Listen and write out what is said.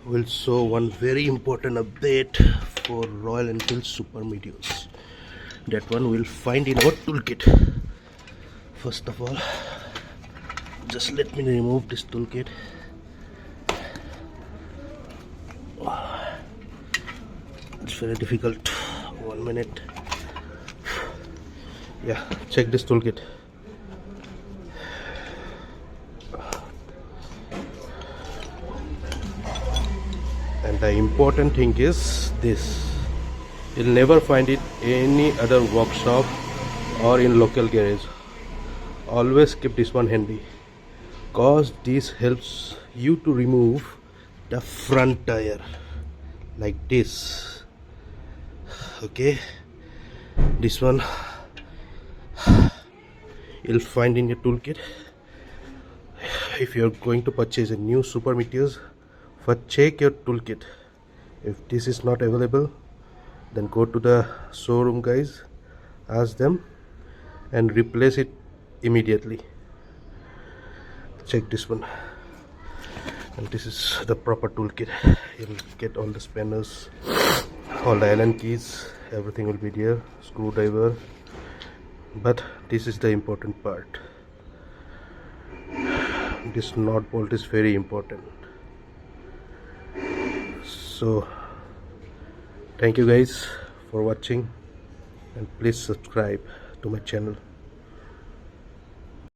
will show one very important update for Royal Enfield Super Meteors. That one we'll find in our toolkit. First of all, just let me remove this toolkit. It's very difficult. 1 minute. Yeah, check this toolkit. And the important thing is this: you'll never find it any other workshop or in local garage. Always keep this one handy, cause this helps you to remove the front tire like this. Okay, this one you'll find in your toolkit. If you're going to purchase a new Super Meteors, first check your toolkit. If this is not available, then go to the showroom guys, ask them and replace it immediately. Check this one, and this is the proper toolkit. You'll get all the spanners, all the Allen keys, everything will be there, screwdriver. But this is the important part. This knot bolt is very important. So thank you guys for watching, and please subscribe to my channel.